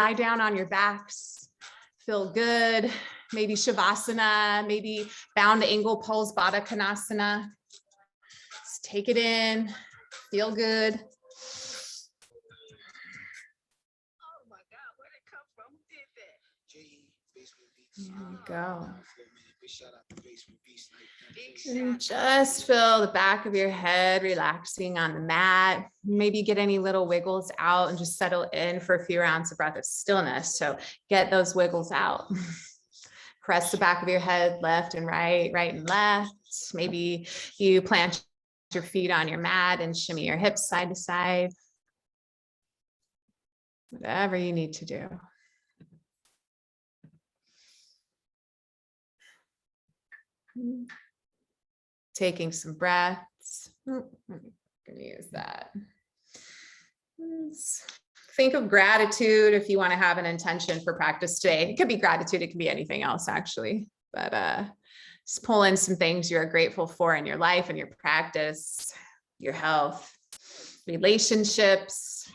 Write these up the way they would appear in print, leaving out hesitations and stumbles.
lie down on your backs. Feel good. Maybe Savasana, maybe bound angle pose, Baddha Konasana. Just take it in. Feel good. Oh my God, where'd it come from? Who did that? There we go. Shout out to Basement Beast. And just feel the back of your head relaxing on the mat. Maybe get any little wiggles out and just settle in for a few rounds of breath of stillness. So get those wiggles out. Press the back of your head left and right, right and left. Maybe you plant your feet on your mat and shimmy your hips side to side. Whatever you need to do. Taking some breaths. I'm gonna use that. Think of gratitude if you want to have an intention for practice today. It could be gratitude, it could be anything else actually, but just pull in some things you're grateful for in your life and your practice, your health, relationships.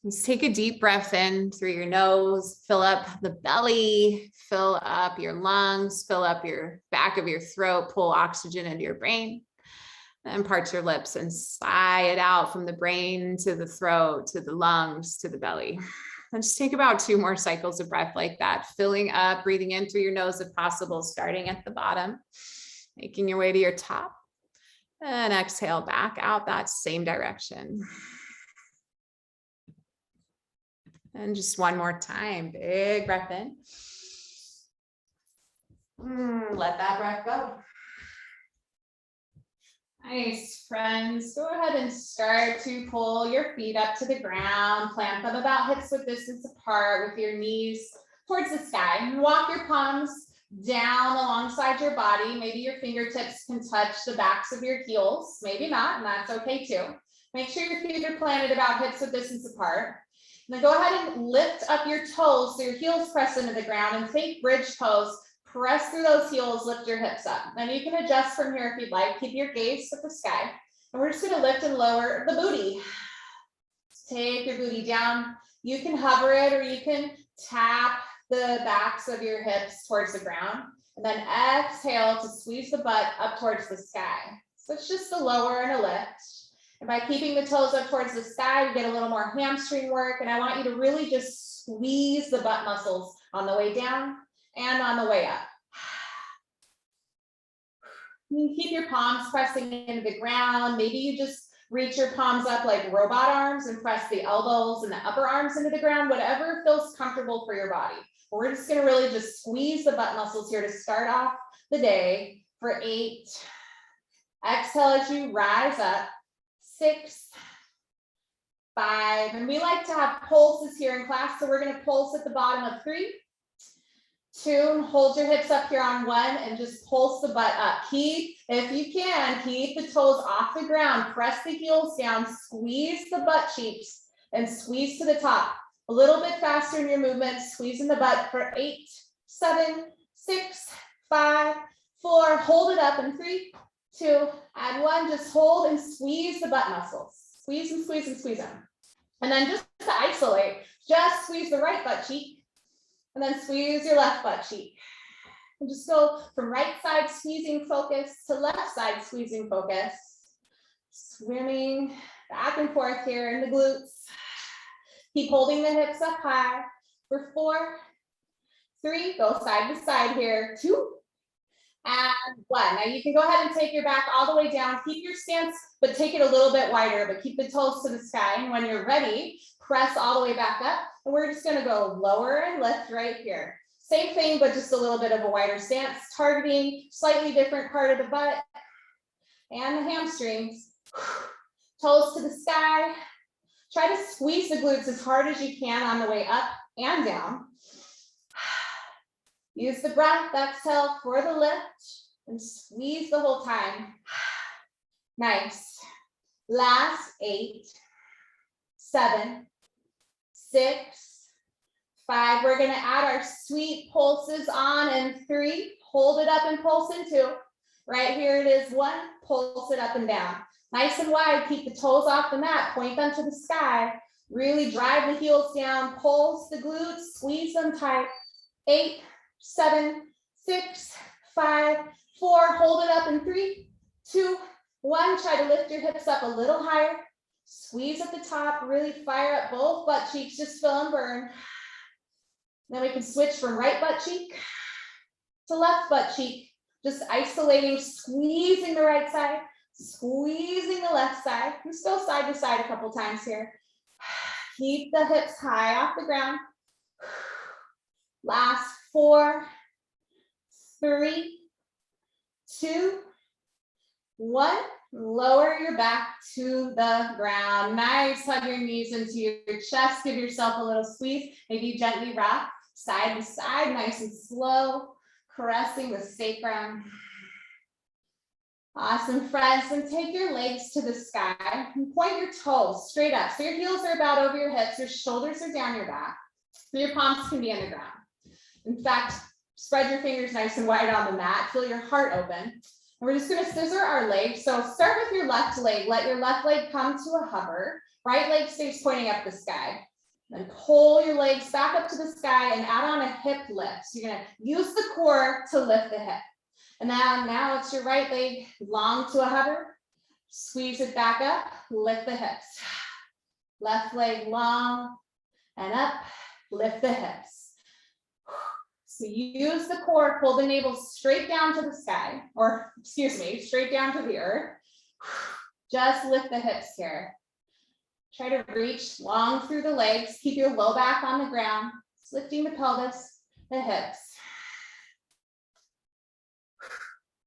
Let's take a deep breath in through your nose, fill up the belly, fill up your lungs, fill up your back of your throat, pull oxygen into your brain, and part your lips and sigh it out from the brain to the throat, to the lungs, to the belly. And just take about 2 more cycles of breath like that, filling up, breathing in through your nose if possible, starting at the bottom, making your way to your top, and exhale back out that same direction. And just one more time, big breath in. Let that breath go. Nice, friends. Go ahead and start to pull your feet up to the ground. Plant them about hips width distance apart with your knees towards the sky. And walk your palms down alongside your body. Maybe your fingertips can touch the backs of your heels. Maybe not, and that's okay too. Make sure your feet are planted about hips width distance apart. And then go ahead and lift up your toes so your heels press into the ground and take bridge pose. Press through those heels, lift your hips up. Then you can adjust from here if you'd like. Keep your gaze at the sky. And we're just going to lift and lower the booty. Take your booty down. You can hover it or you can tap the backs of your hips towards the ground. And then exhale to squeeze the butt up towards the sky. So it's just a lower and a lift. And by keeping the toes up towards the sky, we get a little more hamstring work. And I want you to really just squeeze the butt muscles on the way down and on the way up. You can keep your palms pressing into the ground. Maybe you just reach your palms up like robot arms and press the elbows and the upper arms into the ground, whatever feels comfortable for your body. We're just going to really just squeeze the butt muscles here to start off the day for 8. Exhale as you rise up. 6, 5, and we like to have pulses here in class, so we're going to pulse at the bottom of 3, 2, hold your hips up here on 1, and just pulse the butt up. Keep, if you can, keep the toes off the ground, press the heels down, squeeze the butt cheeks, and squeeze to the top. A little bit faster in your movement, squeezing the butt for 8, 7, 6, 5, 4, hold it up in 3, 2, add 1, just hold and squeeze the butt muscles. Squeeze and squeeze and squeeze them. And then just to isolate, just squeeze the right butt cheek and then squeeze your left butt cheek. And just go from right side squeezing focus to left side squeezing focus. Swimming back and forth here in the glutes. Keep holding the hips up high for 4, 3, go side to side here, 2, and 1. Now you can go ahead and take your back all the way down. Keep your stance, but take it a little bit wider, but keep the toes to the sky. And when you're ready, press all the way back up. And we're just going to go lower and lift right here. Same thing, but just a little bit of a wider stance, targeting slightly different part of the butt and the hamstrings. Toes to the sky. Try to squeeze the glutes as hard as you can on the way up and down. Use the breath, exhale for the lift, and squeeze the whole time. Nice. Last 8, 7, 6, 5. We're going to add our sweet pulses on in 3. Hold it up and pulse in 2. Right here it is 1. Pulse it up and down. Nice and wide, keep the toes off the mat, point them to the sky. Really drive the heels down, pulse the glutes, squeeze them tight. 8, 7, 6, 5, 4, hold it up in 3, 2, 1. Try to lift your hips up a little higher. Squeeze at the top, really fire up both butt cheeks, just feel and burn. Then we can switch from right butt cheek to left butt cheek, just isolating, squeezing the right side, squeezing the left side. Let's go side to side a couple times here. Keep the hips high off the ground. Last 4, 3, 2, 1. Lower your back to the ground. Nice, hug your knees into your chest. Give yourself a little squeeze. Maybe gently rock side to side, nice and slow, caressing the sacrum. Awesome, friends. Then take your legs to the sky and point your toes straight up. So your heels are about over your hips, your shoulders are down your back. Your palms can be on the ground. In fact, spread your fingers nice and wide on the mat. Feel your heart open. And we're just going to scissor our legs. So start with your left leg. Let your left leg come to a hover. Right leg stays pointing up the sky. Then pull your legs back up to the sky and add on a hip lift. So you're going to use the core to lift the hip. And now it's your right leg long to a hover. Squeeze it back up, lift the hips. Left leg long and up, lift the hips. So use the core, pull the navel straight down to the sky, or excuse me, straight down to the earth. Just lift the hips here. Try to reach long through the legs. Keep your low back on the ground, lifting the pelvis, the hips.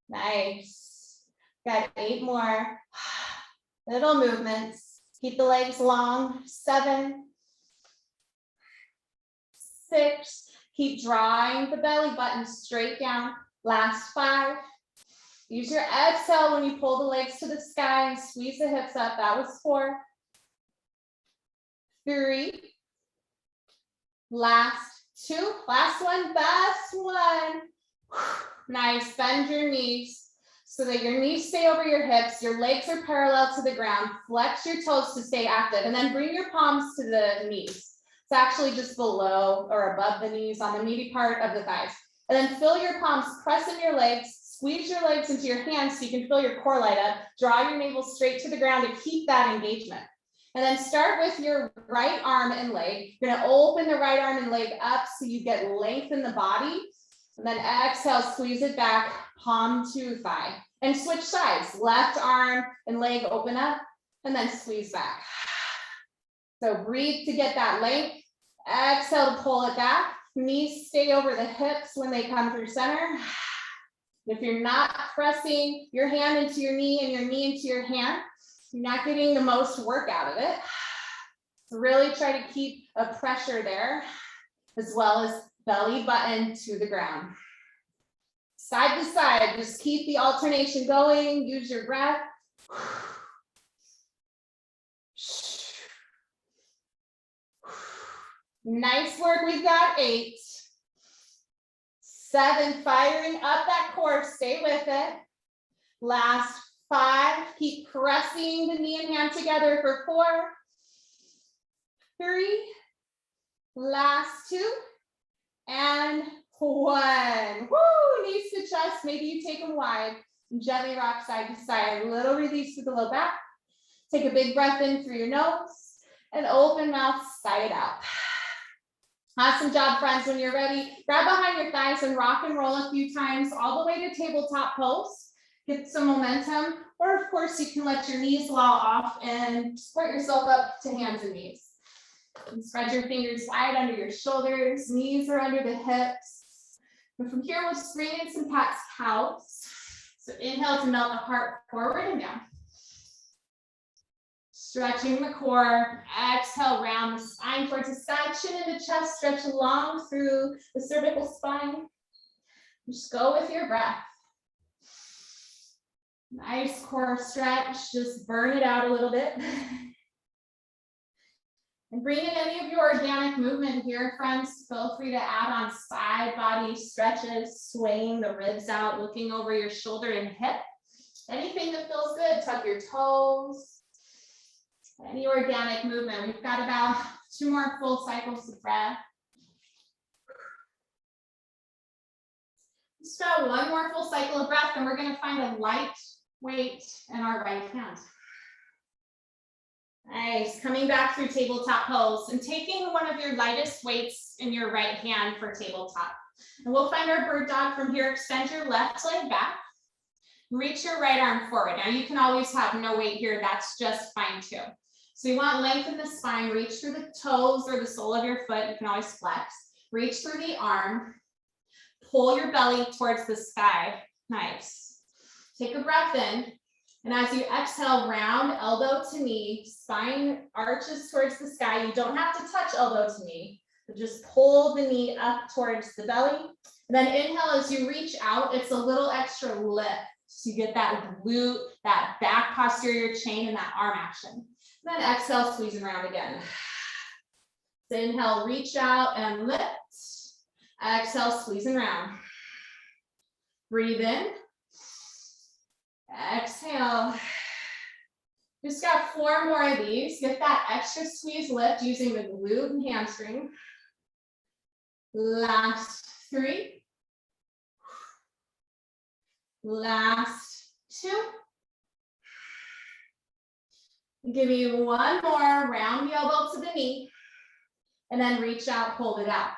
Nice. Got 8 more. Little movements. Keep the legs long. 7, 6. Keep drawing the belly button straight down. Last 5. Use your exhale when you pull the legs to the sky and squeeze the hips up. That was 4. 3. Last 2. Last one. Best one. Nice. Bend your knees so that your knees stay over your hips. Your legs are parallel to the ground. Flex your toes to stay active. And then bring your palms to the knees. It's actually just below or above the knees on the meaty part of the thighs. And then fill your palms, press in your legs, squeeze your legs into your hands so you can feel your core light up. Draw your navel straight to the ground to keep that engagement. And then start with your right arm and leg. You're going to open the right arm and leg up so you get length in the body. And then exhale, squeeze it back, palm to thigh. And switch sides. Left arm and leg open up, and then squeeze back. So breathe to get that length. Exhale to pull it back. Knees stay over the hips when they come through center. If you're not pressing your hand into your knee and your knee into your hand, you're not getting the most work out of it. So really try to keep a pressure there, as well as belly button to the ground. Side to side, just keep the alternation going. Use your breath. Nice work. We've got 8. 7, firing up that core. Stay with it. Last 5, keep pressing the knee and hand together for 4, 3, last 2, and 1. Woo, knees to chest. Maybe you take them wide. Gently rock side to side. A little release with the low back. Take a big breath in through your nose and open mouth, sigh it out. Awesome job, friends. When you're ready, grab behind your thighs and rock and roll a few times all the way to tabletop pose. Get some momentum, or of course you can let your knees loll off and support yourself up to hands and knees. And spread your fingers wide under your shoulders, knees are under the hips. And from here, we'll just bring in some cat's cows. So inhale to melt the heart forward and down. Stretching the core, exhale, round the spine towards the side, chin in the chest, stretch long through the cervical spine. Just go with your breath. Nice core stretch, just burn it out a little bit. And bring in any of your organic movement here, friends. Feel free to add on side body stretches, swaying the ribs out, looking over your shoulder and hip. Anything that feels good, tuck your toes. Any organic movement. We've got about 2 more full cycles of breath. Just got 1 more full cycle of breath, and we're going to find a light weight in our right hand. Nice. Coming back through tabletop pose and taking one of your lightest weights in your right hand for tabletop. And we'll find our bird dog from here. Extend your left leg back. Reach your right arm forward. Now you can always have no weight here. That's just fine too. So you want length in the spine. Reach through the toes or the sole of your foot. You can always flex. Reach through the arm. Pull your belly towards the sky. Nice. Take a breath in. And as you exhale, round elbow to knee, spine arches towards the sky. You don't have to touch elbow to knee, but just pull the knee up towards the belly. And then inhale as you reach out, it's a little extra lift. So you get that glute, that back posterior chain, and that arm action. And then exhale, squeeze around again. So inhale, reach out and lift. Exhale, squeeze and round. Breathe in. Exhale. Just got 4 more of these. Get that extra squeeze lift using the glute and hamstring. Last 3. Last 2. Give you 1 more. Round the elbow to the knee. And then reach out, hold it out.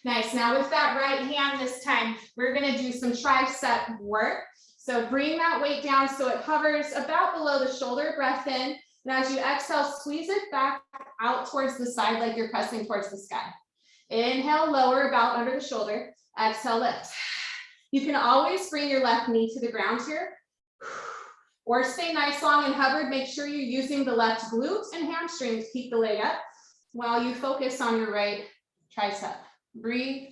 Nice. Now with that right hand this time, we're going to do some tricep work. So bring that weight down so it hovers about below the shoulder, breath in. And as you exhale, squeeze it back out towards the side like you're pressing towards the sky. Inhale, lower about under the shoulder. Exhale, lift. You can always bring your left knee to the ground here. Or stay nice, long, and hovered. Make sure you're using the left glute and hamstring to keep the leg up while you focus on your right tricep. Breathe,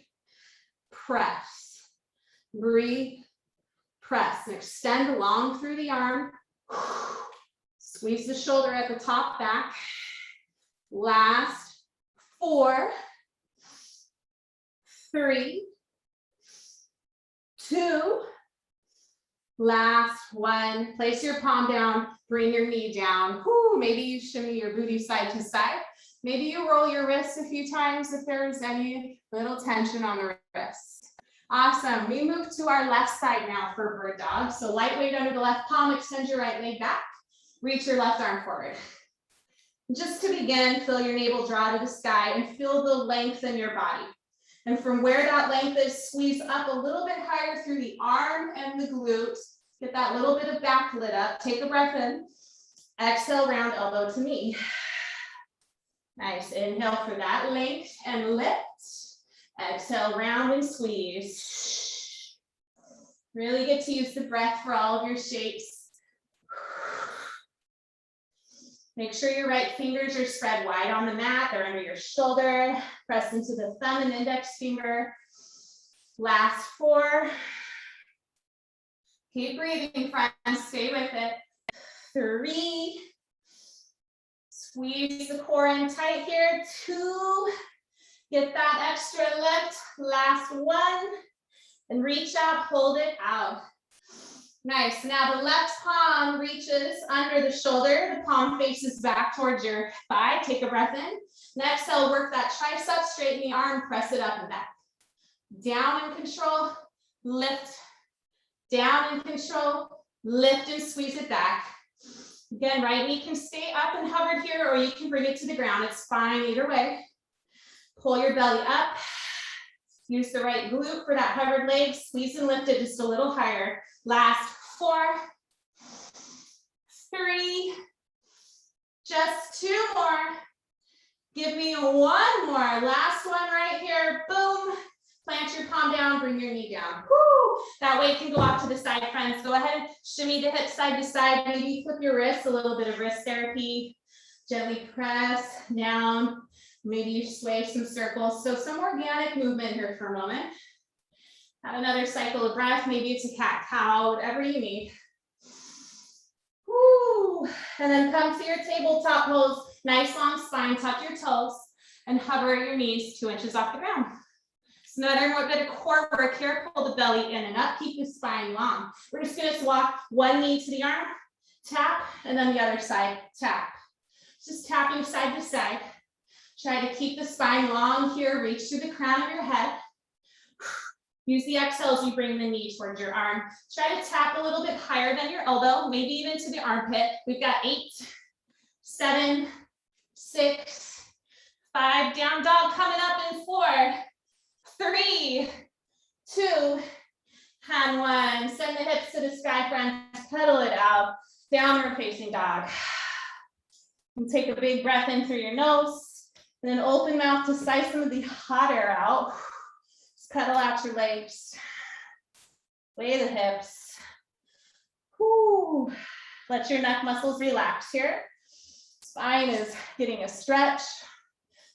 press. Breathe, press. And extend long through the arm. Squeeze the shoulder at the top back. Last 4, 3, 2, last 1. Place your palm down, bring your knee down. Whew, maybe you shimmy your booty side to side. Maybe you roll your wrists a few times if there's any little tension on the wrists. Awesome. We move to our left side now for bird dog. So lightweight under the left palm, extend your right leg back. Reach your left arm forward. Just to begin, feel your navel draw to the sky and feel the length in your body. And from where that length is, squeeze up a little bit higher through the arm and the glute. Get that little bit of back lit up. Take a breath in. Exhale, round elbow to knee. Nice. Inhale for that length and lift. Exhale, round and squeeze. Really get to use the breath for all of your shapes. Make sure your right fingers are spread wide on the mat. They're under your shoulder. Press into the thumb and index finger. Last 4. Keep breathing, friends. Stay with it. 3. Squeeze the core in tight here. 2. Get that extra lift. Last 1. And reach out, hold it out. Nice. Now the left palm reaches under the shoulder. The palm faces back towards your thigh. Take a breath in. Next, exhale, work that tricep, straighten the arm, press it up and back. Down in control, lift. Down in control, lift and squeeze it back. Again, right knee can stay up and hovered here, or you can bring it to the ground. It's fine either way. Pull your belly up. Use the right glute for that hovered leg. Squeeze and lift it just a little higher. Last 4, 3, just 2 more. Give me 1 more. Last one right here. Boom. Plant your palm down, bring your knee down. Woo. That weight can go off to the side, friends. Go ahead and shimmy the hips side to side. Maybe flip your wrists, a little bit of wrist therapy. Gently press down. Maybe you sway some circles. So some organic movement here for a moment. Have another cycle of breath. Maybe it's a cat-cow, whatever you need. Woo. And then come to your tabletop pose. Nice long spine, tuck your toes, and hover your knees 2 inches off the ground. Another bit of core work here. Pull the belly in and up. Keep the spine long. We're just going to walk one knee to the arm, tap, and then the other side, tap. Just tapping side to side. Try to keep the spine long here. Reach through the crown of your head. Use the exhale as you bring the knee towards your arm. Try to tap a little bit higher than your elbow, maybe even to the armpit. We've got 8, 7, 6, 5, down dog coming up in 4, 3, 2, and 1. Send the hips to the sky, friends. Pedal it out. Downward facing dog. And take a big breath in through your nose, and then open mouth to sigh some of the hot air out. Just pedal out your legs. Lay the hips. Whew. Let your neck muscles relax here. Spine is getting a stretch.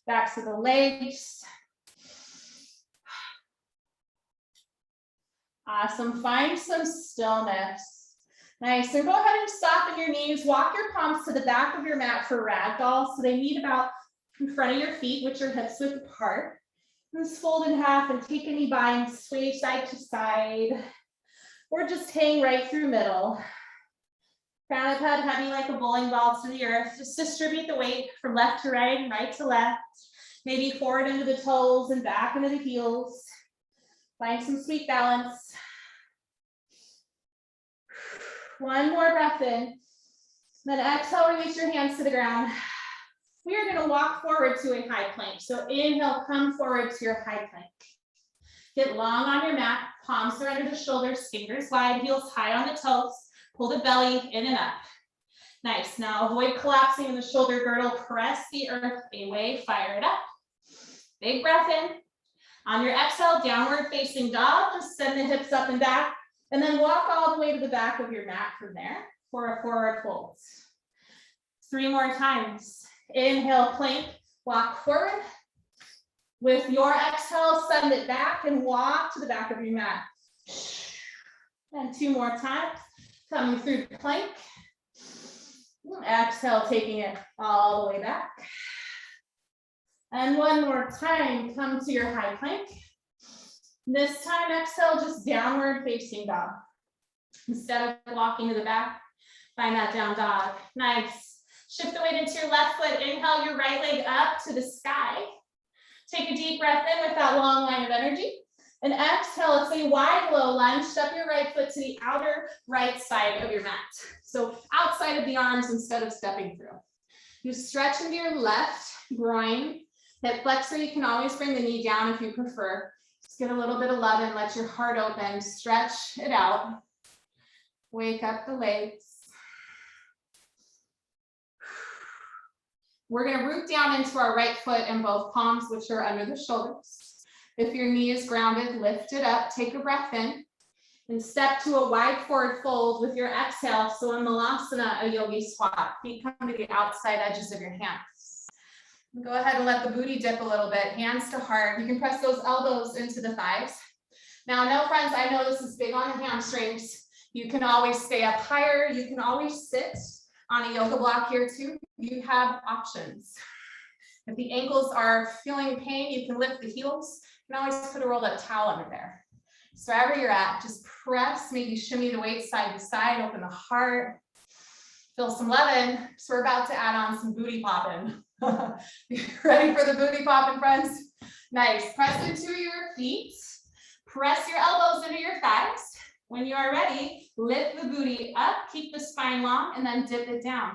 Back to the legs. Awesome. Find some stillness. Nice. And go ahead and soften your knees. Walk your palms to the back of your mat for ragdoll. So they meet about in front of your feet, with your hips width apart. And just fold in half and take a knee bind, sway side to side, or just hang right through middle. Crown of head heavy like a bowling ball to the earth. Just distribute the weight from left to right and right to left. Maybe forward into the toes and back into the heels. Find some sweet balance. One more breath in. Then exhale, release your hands to the ground. We are going to walk forward to a high plank. So inhale, come forward to your high plank. Get long on your mat. Palms are under the shoulders, fingers wide, heels high on the toes. Pull the belly in and up. Nice. Now avoid collapsing in the shoulder girdle. Press the earth away. Fire it up. Big breath in. On your exhale, downward facing dog. Just send the hips up and back. And then walk all the way to the back of your mat from there for a forward fold. 3 more times. Inhale, plank, walk forward. With your exhale, send it back and walk to the back of your mat. And 2 more times. Coming through plank. Exhale, taking it all the way back. And 1 more time, come to your high plank. This time, exhale, just downward facing dog. Instead of walking to the back, find that down dog. Nice. Shift the weight into your left foot. Inhale your right leg up to the sky. Take a deep breath in with that long line of energy. And exhale, it's a wide low lunge. Step your right foot to the outer right side of your mat. So outside of the arms instead of stepping through. You stretch into your left groin. Hip flexor, you can always bring the knee down if you prefer. Just get a little bit of love and let your heart open. Stretch it out. Wake up the legs. We're going to root down into our right foot and both palms, which are under the shoulders. If your knee is grounded, lift it up. Take a breath in and step to a wide forward fold with your exhale. So in Malasana, a yogi squat. Feet come to the outside edges of your hands. Go ahead and let the booty dip a little bit, hands to heart. You can press those elbows into the thighs. Now, no, friends, I know this is big on the hamstrings. You can always stay up higher. You can always sit on a yoga block here too. You have options. If the ankles are feeling pain, you can lift the heels. You can always put a rolled up towel under there. So wherever you're at, just press, maybe shimmy the weight side to side, open the heart. Feel some love in. So we're about to add on some booty popping. Ready for the booty popping, friends? Nice. Press into your feet. Press your elbows into your thighs. When you are ready, lift the booty up, keep the spine long, and then dip it down.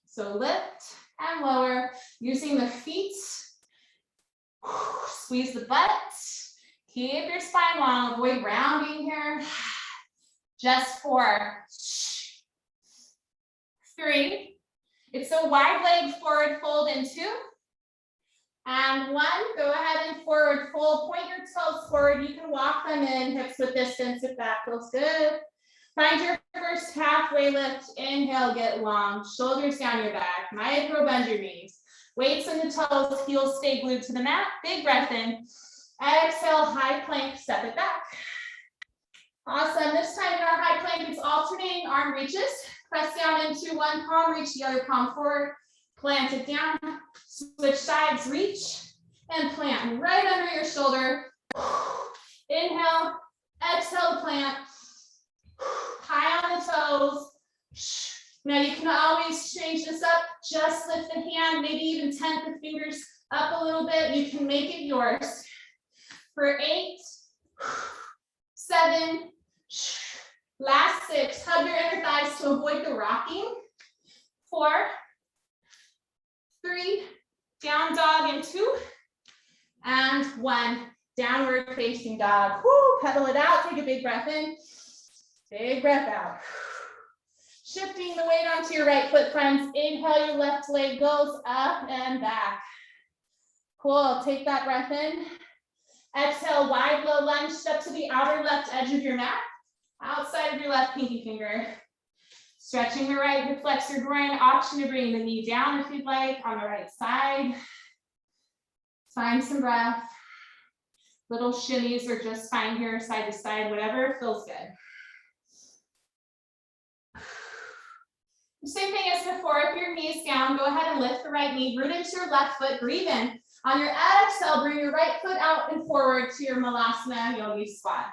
So lift and lower using the feet. Squeeze the butt. Keep your spine long. Avoid rounding here. Just 4, 3. It's a wide leg forward fold in 2. And 1, go ahead and forward fold. Point your toes forward. You can walk them in, hips with distance if that feels good. Find your first halfway lift. Inhale, get long. Shoulders down your back. Micro bend your knees. Weights in the toes. Heels stay glued to the mat. Big breath in. Exhale, high plank. Step it back. Awesome. This time in our high plank, it's alternating arm reaches. Press down into one palm, reach the other palm forward. Plant it down. Switch sides, reach and plant right under your shoulder. Inhale, exhale, plant. High on the toes. Now you can always change this up. Just lift the hand, maybe even tent the fingers up a little bit. You can make it yours. For 8, 7, last 6. Hug your inner thighs to avoid the rocking. 4, 3, down dog in 2, and 1. Downward facing dog. Woo, pedal it out. Take a big breath in. Big breath out. Shifting the weight onto your right foot, friends. Inhale, your left leg goes up and back. Cool, take that breath in. Exhale, wide low lunge, step to the outer left edge of your mat, outside of your left pinky finger. Stretching the right hip flexor groin, option to bring the knee down if you'd like on the right side. Find some breath. Little shimmies are just fine here, side to side, whatever feels good. Same thing as before, if your knee is down, go ahead and lift the right knee, root into your left foot, breathe in. On your exhale, bring your right foot out and forward to your Malasana Yogi squat.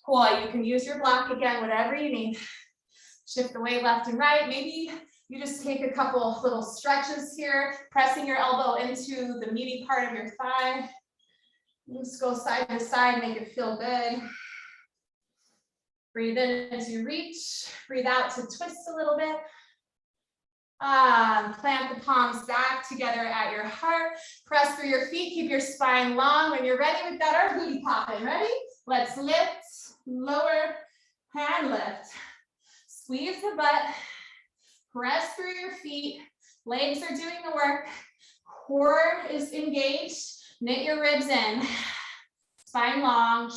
Cool, you can use your block again, whatever you need. Shift the weight left and right. Maybe you just take a couple little stretches here, pressing your elbow into the meaty part of your thigh. Just go side to side, make it feel good. Breathe in as you reach, breathe out to twist a little bit. Plant the palms back together at your heart. Press through your feet, keep your spine long. When you're ready, we've got our booty popping. Ready? Let's lift, lower, and lift. Squeeze the butt, press through your feet. Legs are doing the work. Core is engaged. Knit your ribs in. Spine long.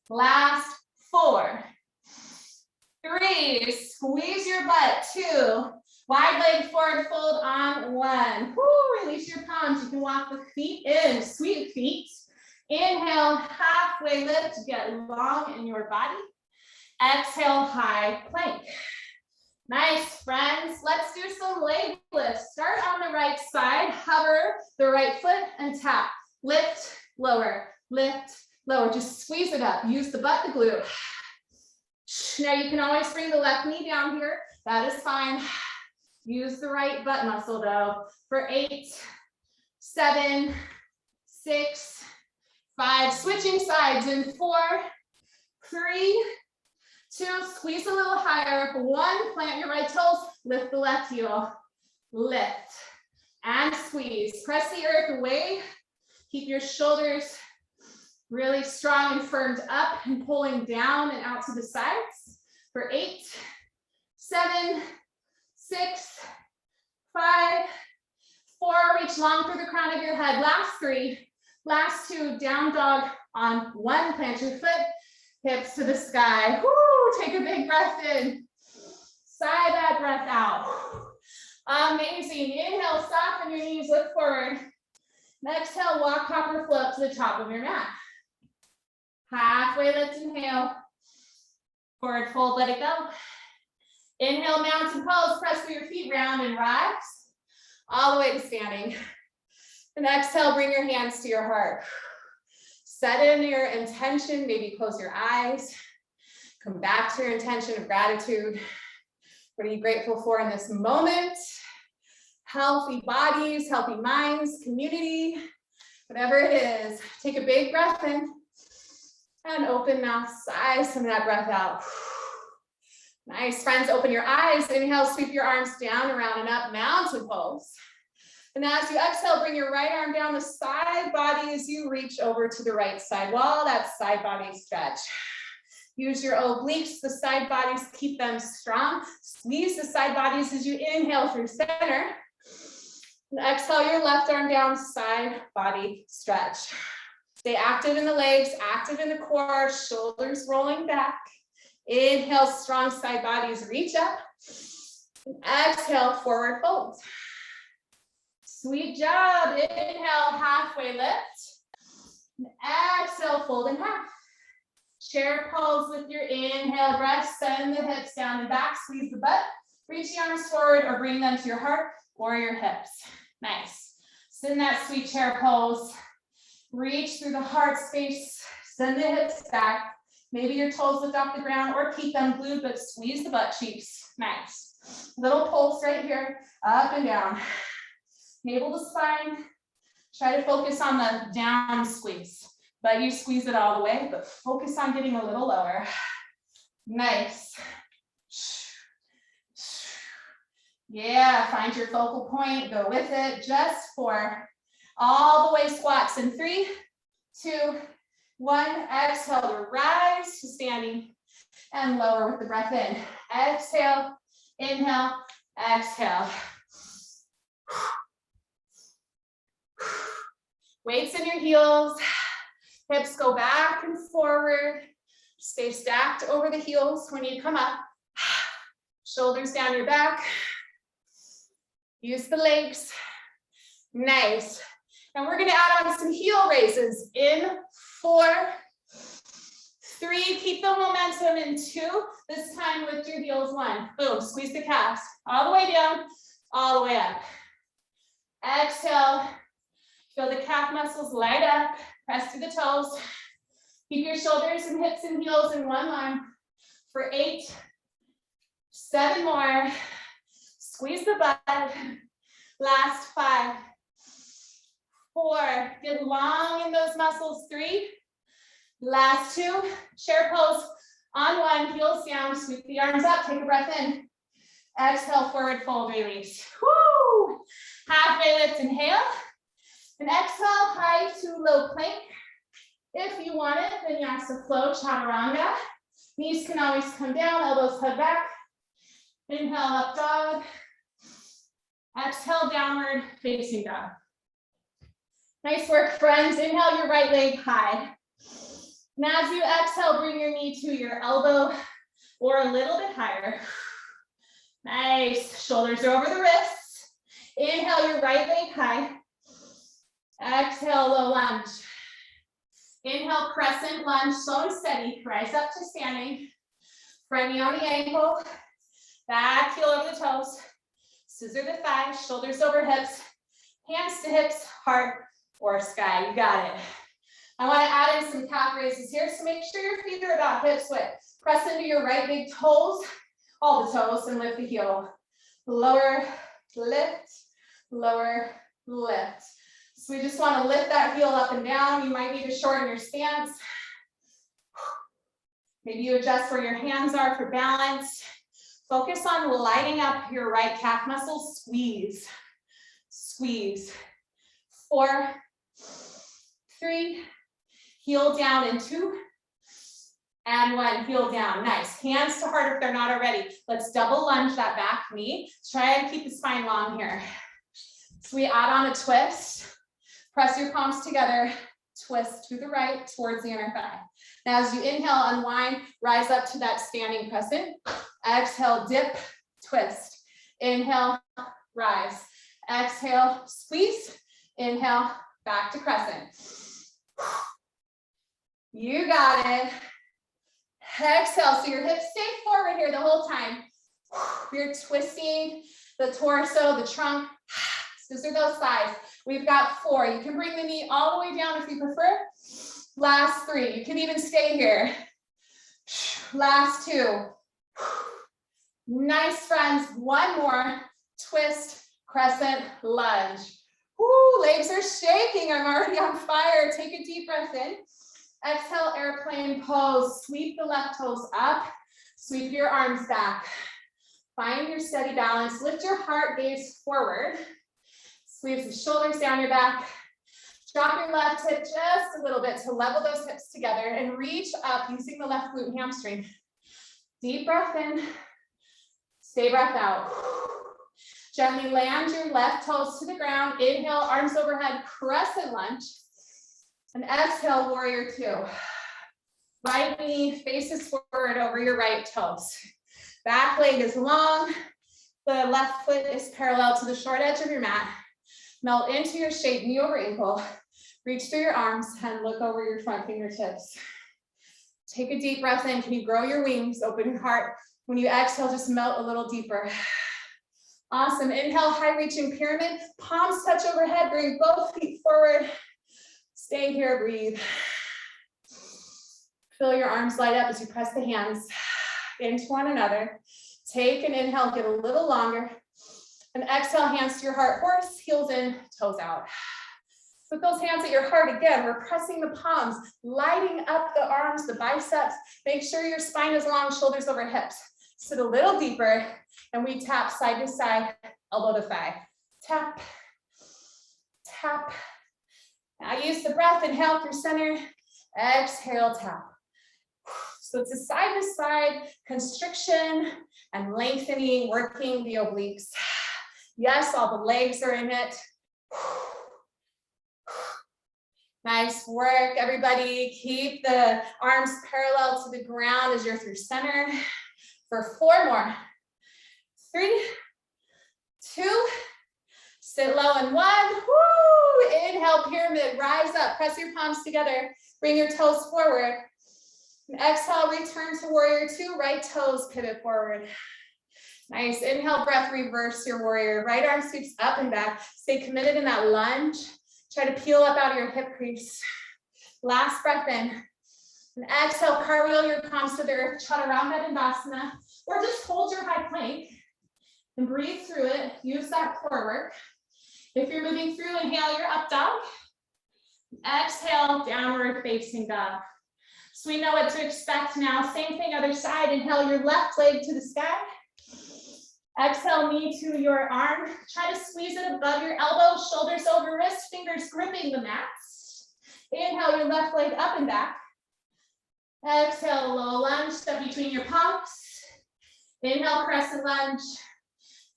Last 4, 3, squeeze your butt. 2, wide leg forward fold on 1. Woo, release your palms. You can walk the feet in, sweet feet. Inhale, halfway lift, get long in your body. Exhale, high plank. Nice, friends. Let's do some leg lifts. Start on the right side, hover the right foot and tap. Lift, lower, lift, lower. Just squeeze it up. Use the butt to glute. Now you can always bring the left knee down here. That is fine. Use the right butt muscle though. For 8, 7, 6, 5. Switching sides in 4, 3, 2, squeeze a little higher. 1, plant your right toes, lift the left heel, lift and squeeze. Press the earth away. Keep your shoulders really strong and firmed up and pulling down and out to the sides. For 8, 7, 6, 5, 4, reach long through the crown of your head. Last 3, last 2, down dog on 1, plant your foot, hips to the sky. Woo, take a big breath in. Sigh that breath out. Amazing. Inhale, soften your knees, look forward. Exhale, walk, hop, or float to the top of your mat. Halfway lift, inhale. Forward fold, let it go. Inhale, mountain pose, press through your feet, round and rise. All the way to standing. And exhale, bring your hands to your heart. Set in your intention, maybe close your eyes. Come back to your intention of gratitude. What are you grateful for in this moment? Healthy bodies, healthy minds, community, whatever it is. Take a big breath in and open mouth, sigh some of that breath out. Nice, friends, open your eyes. Inhale, sweep your arms down, around and up, mountain pose. And as you exhale, bring your right arm down the side body as you reach over to the right side wall. That side body stretch. Use your obliques, the side bodies, keep them strong. Squeeze the side bodies as you inhale through center. And exhale your left arm down, side body stretch. Stay active in the legs, active in the core, shoulders rolling back. Inhale, strong side bodies, reach up. And exhale, forward fold. Sweet job. Inhale, halfway lift. And exhale, fold in half. Chair pose with your inhale breath. Send the hips down and back. Squeeze the butt. Reach the arms forward or bring them to your heart or your hips. Nice. Sit in that sweet chair pose. Reach through the heart space, send the hips back. Maybe your toes lift off the ground or keep them glued, but squeeze the butt cheeks. Nice. Little pulse right here, up and down. Navel to spine. Try to focus on the down squeeze, but you squeeze it all the way, but focus on getting a little lower. Nice. Yeah, find your focal point, go with it, just for all the way squats in 3, 2, 1. Exhale to rise to standing and lower with the breath in. Exhale, inhale, exhale. Weights in your heels, hips go back and forward. Stay stacked over the heels when you come up. Shoulders down your back. Use the legs. Nice. And we're going to add on some heel raises in 4, 3. Keep the momentum in 2. This time lift your heels. 1. Boom. Squeeze the calves all the way down, all the way up. Exhale. Feel the calf muscles light up. Press through the toes. Keep your shoulders and hips and heels in one line for 8, 7 more. Squeeze the butt. Last 5, 4. Get long in those muscles. 3. Last 2. Chair pose on 1. Heels down. Sweep the arms up. Take a breath in. Exhale, forward fold, release. Woo! Halfway lift, inhale. And exhale, high to low plank. If you want it, vinyasa flow, chaturanga. Knees can always come down, elbows hug back. Inhale, up dog. Exhale, downward facing dog. Nice work, friends. Inhale, your right leg high. And as you exhale, bring your knee to your elbow or a little bit higher. Nice. Shoulders are over the wrists. Inhale, your right leg high. Exhale, low lunge. Inhale, crescent lunge, slow and steady. Rise up to standing. Front knee on the ankle. Back heel over the toes. Scissor the thighs, shoulders over hips. Hands to hips, heart or sky. You got it. I want to add in some calf raises here, so make sure your feet are about hip width. Press into your right big toes, all the toes, and lift the heel. Lower, lift, lower, lift. So we just want to lift that heel up and down. You might need to shorten your stance. Maybe you adjust where your hands are for balance. Focus on lighting up your right calf muscles. Squeeze, squeeze. 4, 3, heel down in 2, and 1, heel down. Nice. Hands to heart if they're not already. Let's double lunge that back knee. Try and keep the spine long here. So we add on a twist. Press your palms together, twist to the right towards the inner thigh. Now as you inhale, unwind, rise up to that standing crescent. Exhale, dip, twist. Inhale, rise. Exhale, squeeze. Inhale, back to crescent. You got it. Exhale, so your hips stay forward here the whole time. You're twisting the torso, the trunk. Scissor those thighs. We've got 4. You can bring the knee all the way down if you prefer. Last 3. You can even stay here. Last 2. Nice, friends. 1 more. Twist, crescent, lunge. Woo, legs are shaking. I'm already on fire. Take a deep breath in. Exhale, airplane pose. Sweep the left toes up. Sweep your arms back. Find your steady balance. Lift your heart, gaze forward. Squeeze the shoulders down your back. Drop your left hip just a little bit to level those hips together and reach up using the left glute and hamstring. Deep breath in. Stay breath out. Gently land your left toes to the ground. Inhale, arms overhead, crescent lunge. And exhale, warrior 2. Right knee faces forward over your right toes. Back leg is long. The left foot is parallel to the short edge of your mat. Melt into your shape, knee over ankle. Reach through your arms and look over your front fingertips. Take a deep breath in. Can you grow your wings? Open your heart. When you exhale, just melt a little deeper. Awesome. Inhale, high reaching pyramid. Palms touch overhead. Bring both feet forward. Stay here, breathe. Feel your arms light up as you press the hands into one another. Take an inhale, get a little longer. And exhale, hands to your heart, horse, heels in, toes out. Put those hands at your heart again. We're pressing the palms, lighting up the arms, the biceps. Make sure your spine is long, shoulders over hips. Sit a little deeper, and we tap side to side, elbow to thigh. Tap, tap. Now use the breath, inhale through center, exhale, tap. So it's a side to side constriction and lengthening, working the obliques. Yes, all the legs are in it. Nice work, everybody. Keep the arms parallel to the ground as you're through center for 4 more. 3, 2, sit low in 1. Woo! Inhale, pyramid, rise up, press your palms together, bring your toes forward. And exhale, return to warrior 2, right toes pivot forward. Nice, inhale, breath, reverse your warrior. Right arm sweeps up and back. Stay committed in that lunge. Try to peel up out of your hip crease. Last breath in. And exhale, cartwheel your palms to the earth, chaturanga dandasana, or just hold your high plank and breathe through it. Use that core work. If you're moving through, inhale your up dog. Exhale, downward facing dog. So we know what to expect now. Same thing, other side. Inhale your left leg to the sky. Exhale, knee to your arm. Try to squeeze it above your elbow, shoulders over wrist, fingers gripping the mat. Inhale your left leg up and back. Exhale, low lunge, step between your palms. Inhale, crescent lunge.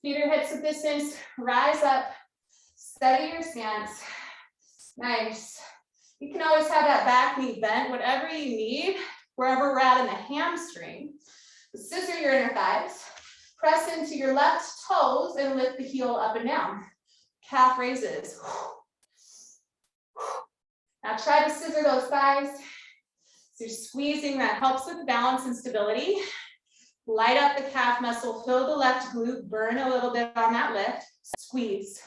Feet or hips at distance, rise up, steady your stance. Nice. You can always have that back knee bent, whatever you need, wherever we're at in the hamstring. Scissor your inner thighs. Press into your left toes and lift the heel up and down. Calf raises. Now try to scissor those thighs. So you're squeezing, that helps with balance and stability. Light up the calf muscle, fill the left glute, burn a little bit on that lift. Squeeze,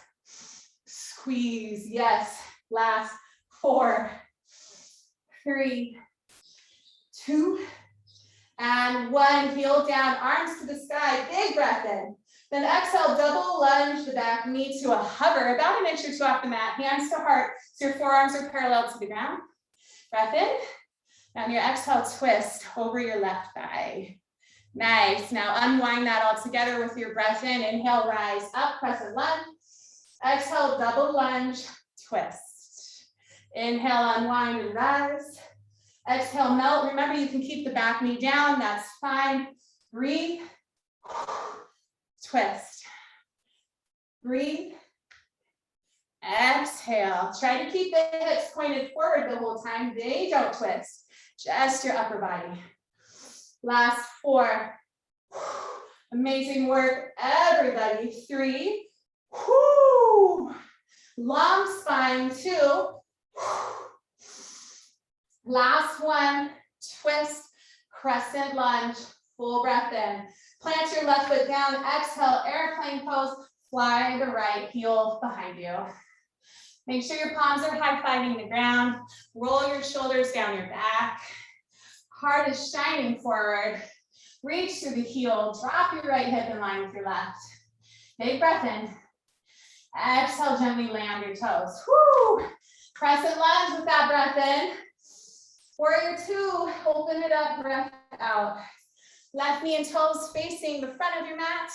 squeeze, yes. Last 4, 3, 2, and 1. Heel down, arms to the sky, big breath in. Then exhale, double lunge the back knee to a hover, about 1 inch or 2 off the mat, hands to heart, so your forearms are parallel to the ground. Breath in, and your exhale, twist over your left thigh. Nice, now unwind that all together with your breath in. Inhale, rise up, crescent lunge. Exhale, double lunge, twist. Inhale, unwind and rise. Exhale, melt. Remember, you can keep the back knee down, that's fine. Breathe, twist. Breathe, exhale. Try to keep the hips pointed forward the whole time. They don't twist, just your upper body. Last 4. Amazing work, everybody. 3. Long spine, 2. Last 1, twist, crescent lunge, full breath in. Plant your left foot down, exhale, airplane pose, fly the right heel behind you. Make sure your palms are high-fiving the ground. Roll your shoulders down your back. Heart is shining forward. Reach through the heel, drop your right hip in line with your left. Big breath in. Exhale, gently land your toes. Woo! Crescent lunge with that breath in. Warrior 2, open it up, breath out. Left knee and toes facing the front of your mat.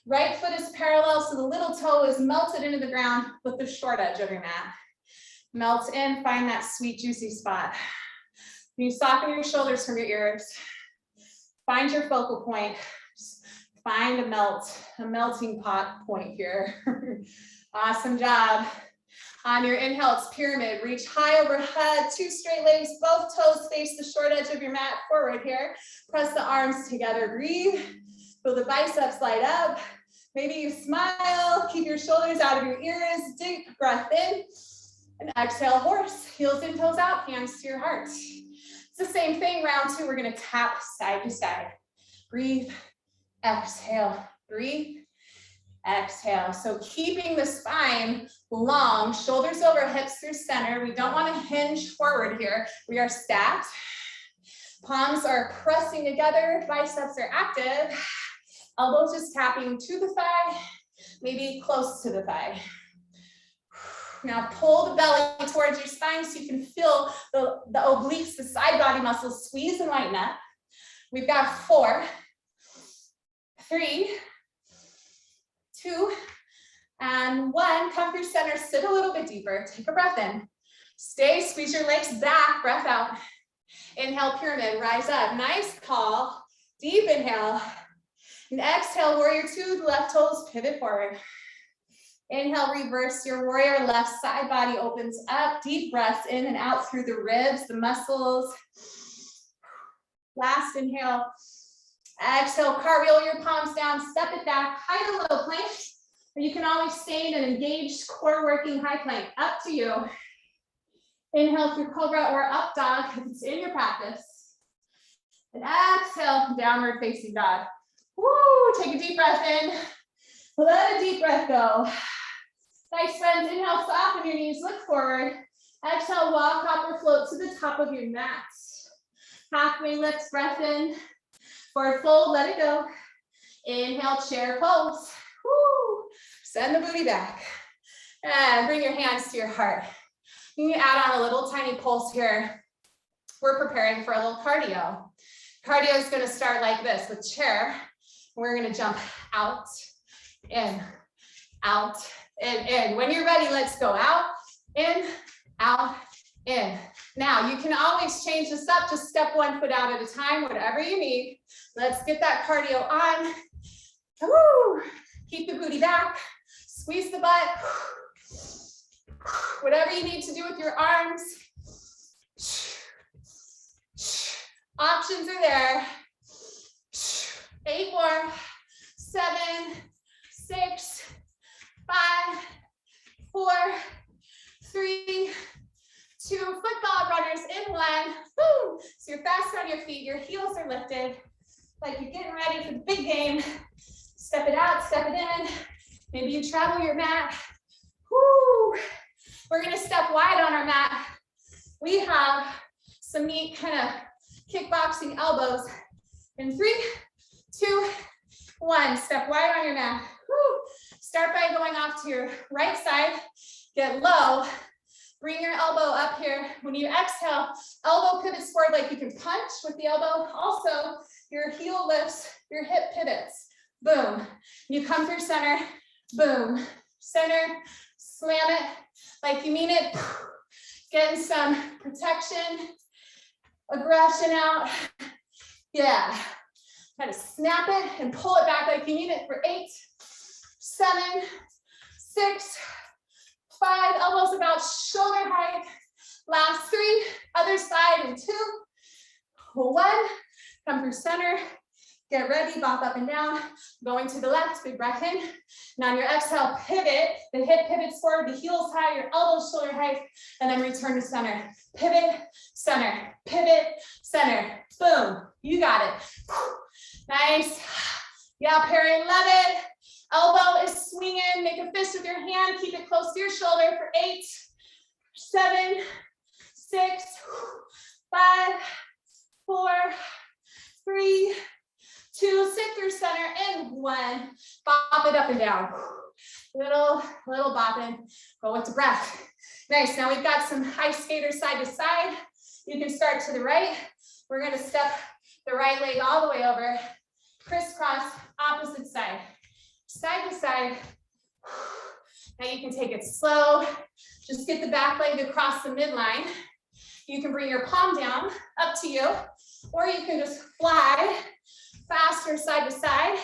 Right foot is parallel, so the little toe is melted into the ground with the short edge of your mat. Melt in, find that sweet, juicy spot. You soften your shoulders from your ears. Find your focal point. Just find a melting pot point here. Awesome job. On your inhale, it's pyramid. Reach high overhead, 2 straight legs, both toes face the short edge of your mat forward here. Press the arms together, breathe. Feel the biceps light up. Maybe you smile, keep your shoulders out of your ears, deep breath in. And exhale, horse, heels and toes out, hands to your heart. It's the same thing, round 2, we're gonna tap side to side. Breathe, exhale, breathe, exhale. So keeping the spine long, shoulders over, hips through center. We don't want to hinge forward here. We are stacked. Palms are pressing together, biceps are active. Elbows just tapping to the thigh, maybe close to the thigh. Now pull the belly towards your spine so you can feel the obliques, the side body muscles squeeze and lighten up. We've got 4, 3, 2, and 1. Come through center, sit a little bit deeper. Take a breath in. Stay, squeeze your legs back, breath out. Inhale, pyramid, rise up. Nice call. Deep inhale. And exhale, warrior 2, left toes pivot forward. Inhale, reverse your warrior, left side body opens up. Deep breaths in and out through the ribs, the muscles. Last inhale. Exhale, cartwheel your palms down, step it back, high to low plank. Or you can always stay in an engaged core working high plank, up to you. Inhale through cobra or up dog if it's in your practice. And exhale, downward facing dog. Woo, take a deep breath in. Let a deep breath go. Nice, friends. Inhale, soften your knees, look forward. Exhale, walk, hop, or float to the top of your mat. Halfway lifts, breath in. Forward fold, let it go. Inhale, chair pose. Woo. Send the booty back. And bring your hands to your heart. You can add on a little tiny pulse here. We're preparing for a little cardio. Cardio is going to start like this with chair. We're going to jump out, in, in. When you're ready, let's go out, in. Now, you can always change this up. Just step 1 foot out at a time, whatever you need. Let's get that cardio on. Woo. Keep the booty back. Squeeze the butt. Whatever you need to do with your arms. Options are there. 8 more. 7, 6, 5, 4, 3, 2. Football runners in 1. Woo. So you're fast on your feet. Your heels are lifted. Like you're getting ready for the big game. Step it out, step it in. Maybe you travel your mat. Woo. We're gonna step wide on our mat. We have some neat kind of kickboxing elbows. In 3, 2, 1. Step wide on your mat. Woo. Start by going off to your right side. Get low. Bring your elbow up here. When you exhale, elbow pivots forward like you can punch with the elbow. Also, your heel lifts, your hip pivots. Boom. You come through center. Boom. Center. Slam it like you mean it. Getting some protection, aggression out. Yeah. Kind of snap it and pull it back like you mean it for 8, 7, 6, 5. Elbows about shoulder height. Last 3. Other side in 2, 1. Come through center. Get ready, bop up and down. Going to the left, big breath in. Now on your exhale, pivot. The hip pivots forward, the heels high, your elbows shoulder height, and then return to center. Pivot, center, pivot, center. Boom, you got it. Nice. Yeah, Perry, love it. Elbow is swinging. Make a fist with your hand. Keep it close to your shoulder for 8, 7, 6, 5, 4, 3, 2, sit through center, and 1. Bop it up and down. Little bopping. Go with the breath. Nice. Now we've got some ice skaters side to side. You can start to the right. We're going to step the right leg all the way over. Crisscross, opposite side. Side to side. Now you can take it slow. Just get the back leg across the midline. You can bring your palm down, up to you. Or you can just fly faster side to side.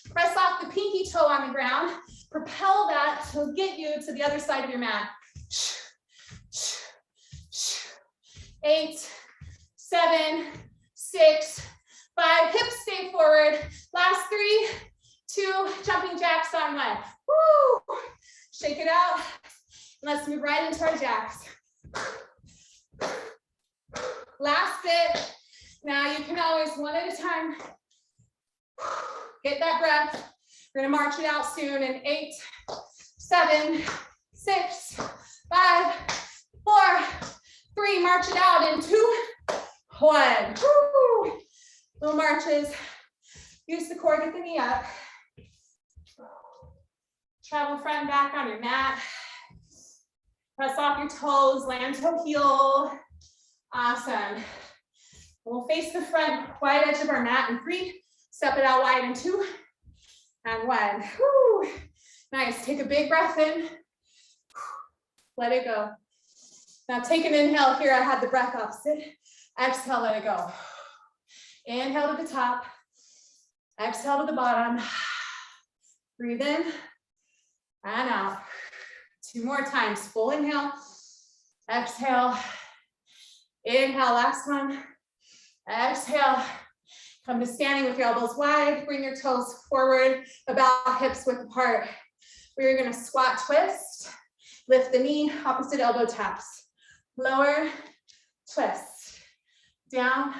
Press off the pinky toe on the ground. Propel that to get you to the other side of your mat. 8, 7, 6, 5. Hips stay forward. Last 3, 2. Jumping jacks on 1. Woo! Shake it out. Let's move right into our jacks. Last bit. Now you can always one at a time. Get that breath. We're gonna march it out soon in 8, 7, 6, 5, 4, 3, march it out in 2, 1. Woo. Little marches. Use the core, get the knee up. Travel front and back on your mat. Press off your toes, land toe heel. Awesome. We'll face the front wide edge of our mat in 3. Step it out wide in 2 and 1. Woo. Nice. Take a big breath in. Let it go. Now take an inhale here. I had the breath opposite. Exhale, let it go. Inhale to the top. Exhale to the bottom. Breathe in and out. 2 more times. Full inhale. Exhale. Inhale, last one. Exhale. Come to standing with your elbows wide. Bring your toes forward, about hips width apart. We're gonna squat twist. Lift the knee, opposite elbow taps. Lower, twist. Down,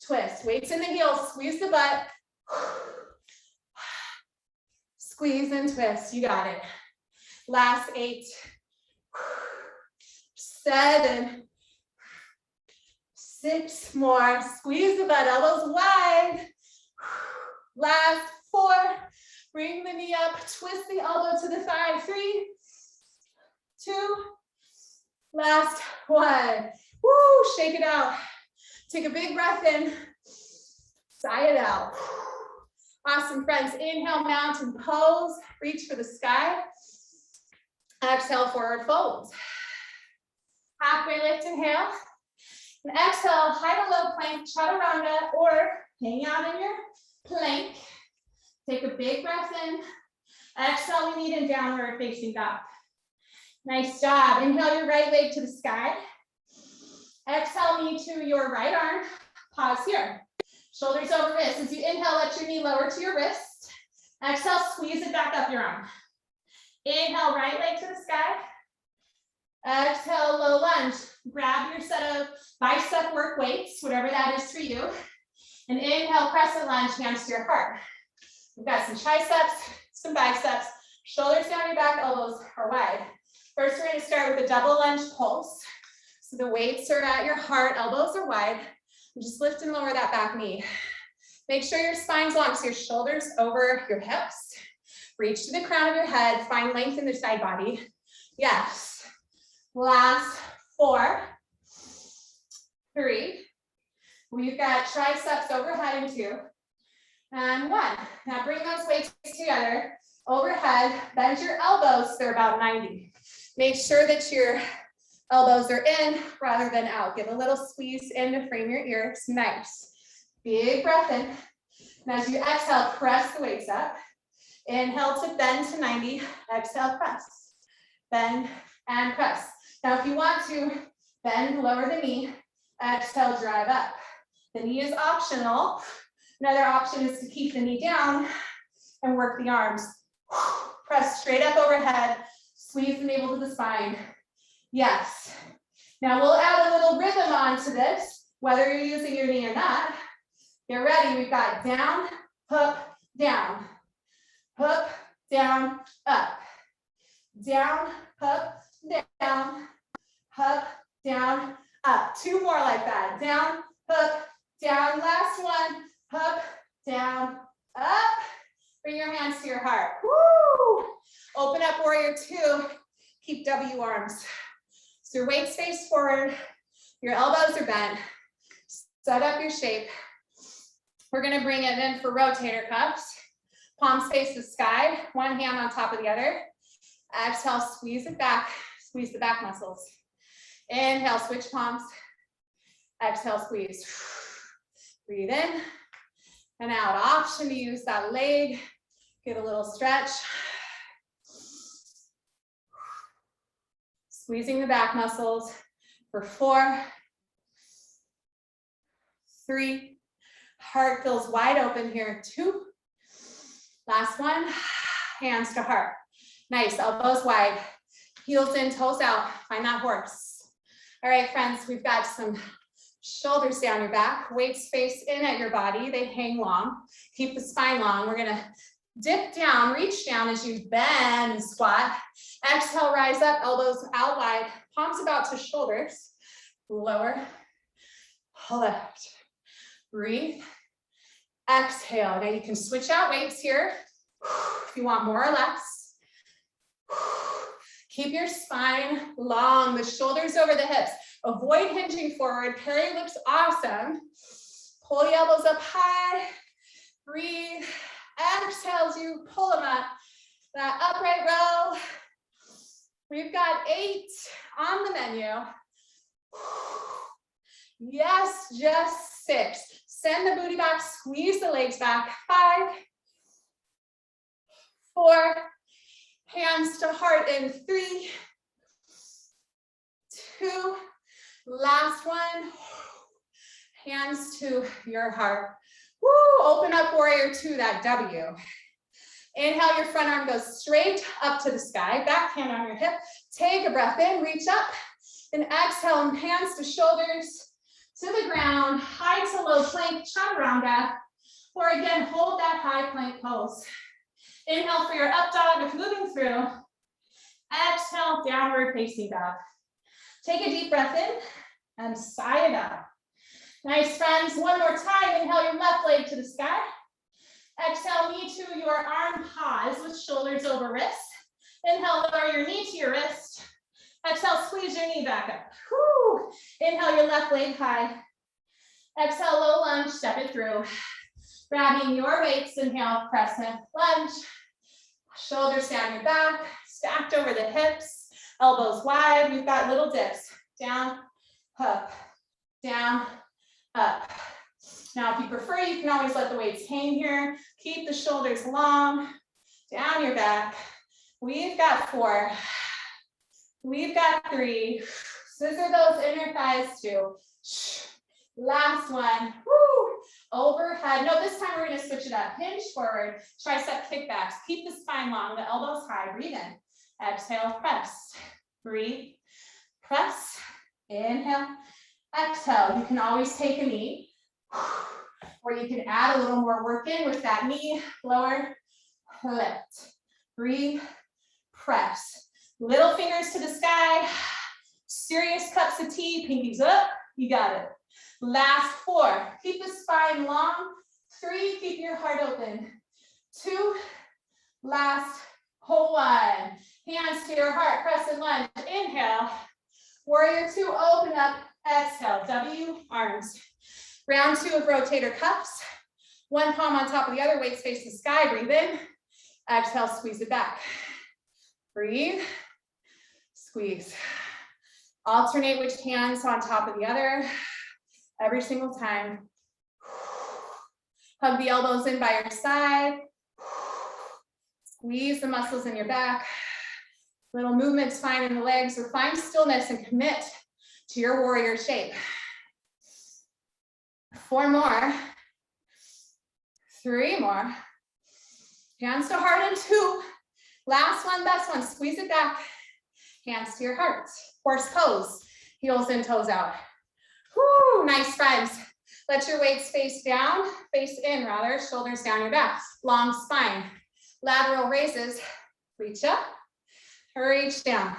twist. Weights in the heels, squeeze the butt. Squeeze and twist, you got it. Last 8, 7, 6 more. Squeeze the butt, elbows wide. Last 4. Bring the knee up, twist the elbow to the thigh. 3, 2, last 1. Woo, shake it out. Take a big breath in. Sigh it out. Awesome, friends. Inhale, mountain pose. Reach for the sky. Exhale, forward folds. Halfway lift, inhale. And exhale, high to low plank, chaturanga, or hang out in your plank. Take a big breath in. Exhale, we need in downward facing dog. Nice job. Inhale your right leg to the sky. Exhale, knee to your right arm. Pause here. Shoulders over wrists. As you inhale, let your knee lower to your wrist. Exhale, squeeze it back up your arm. Inhale, right leg to the sky. Exhale, low lunge. Grab your set of bicep work weights, whatever that is for you. And inhale, crescent lunge, hands to your heart. We've got some triceps, some biceps, shoulders down your back, elbows are wide. First, we're going to start with a double lunge pulse. So the weights are at your heart, elbows are wide. And just lift and lower that back knee. Make sure your spine's long, so your shoulders over your hips. Reach to the crown of your head, find length in the side body. Yes. Last 4, 3. We've got triceps overhead in 2. And 1. Now bring those weights together. Overhead, bend your elbows, so they're about 90. Make sure that your elbows are in rather than out. Give a little squeeze in to frame your ears. Nice. Big breath in. And as you exhale, press the weights up. Inhale to bend to 90. Exhale, press. Bend and press. Now, if you want to bend, lower the knee. Exhale, drive up. The knee is optional. Another option is to keep the knee down and work the arms. Press straight up overhead. Squeeze the navel to the spine. Yes. Now we'll add a little rhythm onto this, whether you're using your knee or not. Get ready. We've got down, hook, down, up, down, up, down, up, down, up, down, up. 2 more like that. Down, up, down. Last one. Up, down, up. Bring your hands to your heart. Woo! Open up warrior 2. Keep W arms. So your weights face forward. Your elbows are bent. Set up your shape. We're going to bring it in for rotator cuffs. Palms face the sky. One hand on top of the other. Exhale, squeeze it back. Squeeze the back muscles. Inhale, switch palms. Exhale, squeeze. Breathe in and out. Option to use that leg. Get a little stretch. Squeezing the back muscles for 4, 3. Heart feels wide open here. 2. Last one. Hands to heart. Nice. Elbows wide. Heels in, toes out. Find that horse. All right, friends, we've got some shoulders down your back. Weights face in at your body. They hang long. Keep the spine long. We're going to Dip down, reach down as you bend and squat. Exhale, rise up, elbows out wide, palms about to shoulders. Lower, lift, breathe. Exhale. Now you can switch out weights here if you want more or less. Keep your spine long, the shoulders over the hips. Avoid hinging forward. Carry looks awesome. Pull the elbows up high. Breathe. Exhale as you pull them up. That upright row. We've got 8 on the menu. Yes, just 6. Send the booty back, squeeze the legs back. 5, 4, hands to heart in 3, 2, last one, hands to your heart. Woo, open up warrior 2, that W. Inhale, your front arm goes straight up to the sky, back hand on your hip. Take a breath in, reach up, and exhale, hands to shoulders, to the ground, high to low plank, chaturanga, or again, hold that high plank pose. Inhale for your up dog if moving through. Exhale, downward facing dog. Take a deep breath in and sigh it out. Nice, friends. One more time. Inhale your left leg to the sky. Exhale, knee to your arm pause with shoulders over wrist. Inhale, lower your knee to your wrist. Exhale, squeeze your knee back up. Whew. Inhale your left leg high. Exhale, low lunge, step it through. Grabbing your weights, inhale, crescent lunge. Shoulders down your back, stacked over the hips, elbows wide. We've got little dips. Down, up, down, up. Now, if you prefer, you can always let the weights hang here. Keep the shoulders long, down your back. We've got 4. We've got 3. Scissor those inner thighs too. Last one. Woo. Overhead. No, this time we're going to switch it up. Hinge forward. Tricep kickbacks. Keep the spine long. The elbows high. Breathe in. Exhale. Press. Breathe. Press. Inhale. Exhale. You can always take a knee. Or you can add a little more work in with that knee. Lower. Lift. Breathe. Press. Little fingers to the sky. Serious cups of tea. Pinkies up. You got it. Last 4, keep the spine long. 3, keep your heart open. 2, last 1. Hands to your heart, crescent lunge. Inhale. Warrior 2, open up. Exhale, W, arms. Round 2 of rotator cuffs. One palm on top of the other, weights face the sky. Breathe in. Exhale, squeeze it back. Breathe. Squeeze. Alternate which hands on top of the other. Every single time. Hug the elbows in by your side. Squeeze the muscles in your back. Little movements fine in the legs, or find stillness and commit to your warrior shape. 4 more. 3 more. Hands to heart in 2. Last one, best one. Squeeze it back. Hands to your heart. Horse pose. Heels in, toes out. Whoo, nice, friends. Let your weights face down, face in rather, shoulders down your back. Long spine. Lateral raises. Reach up, reach down.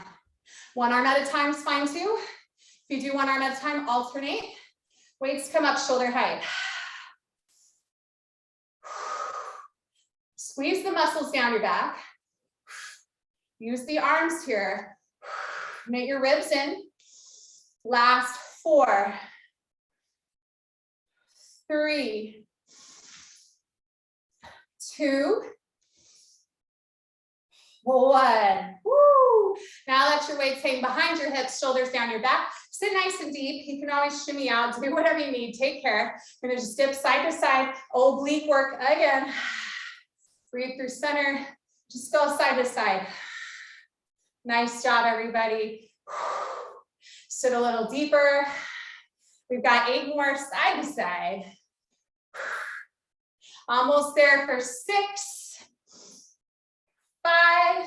One arm at a time is fine too. If you do one arm at a time, alternate. Weights come up shoulder height. Squeeze the muscles down your back. Use the arms here. Knit your ribs in. Last 4, 3, 2, 1. Woo! Now let your weights hang behind your hips, shoulders down your back. Sit nice and deep. You can always shimmy out, do whatever you need. Take care. We're gonna just dip side to side. Oblique work again. Breathe through center. Just go side to side. Nice job, everybody. Sit a little deeper. We've got 8 more side to side. Almost there for 6, 5.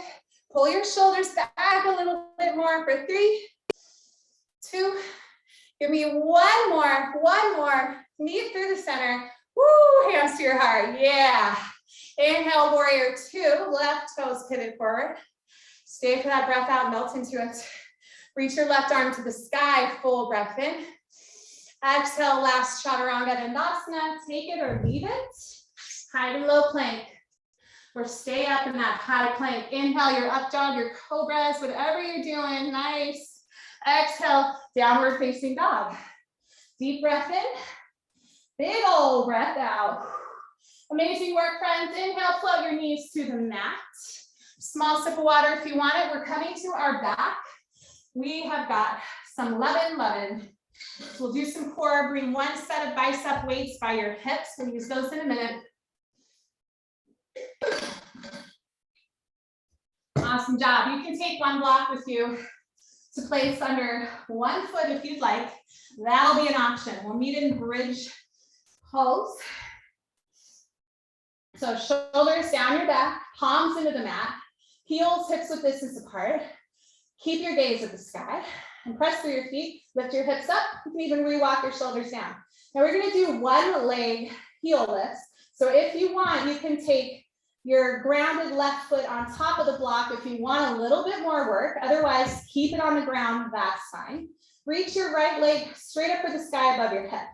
Pull your shoulders back a little bit more for 3, 2. Give me 1 more, 1 more. Knee through the center. Woo, hands to your heart. Yeah. Inhale, warrior two, left toes pivot forward. Stay for that breath out, melt into it. Reach your left arm to the sky, full breath in. Exhale, last chaturanga dandasana. Take it or leave it. High to low plank. Or stay up in that high plank. Inhale, your up dog, your cobras, whatever you're doing, nice. Exhale, downward facing dog. Deep breath in, big old breath out. Amazing work, friends. Inhale, float your knees to the mat. Small sip of water if you want it. We're coming to our back. We have got some lovin'. We'll do some core. Bring one set of bicep weights by your hips. We'll use those in a minute. Awesome job. You can take one block with you to place under one foot if you'd like. That'll be an option. We'll meet in bridge pose. So shoulders down your back, palms into the mat, heels, hips width distance apart. Keep your gaze at the sky and press through your feet. Lift your hips up. You can even re-walk your shoulders down. Now we're going to do one leg heel lifts. So if you want, you can take your grounded left foot on top of the block if you want a little bit more work. Otherwise, keep it on the ground, that's fine. Reach your right leg straight up for the sky above your hip.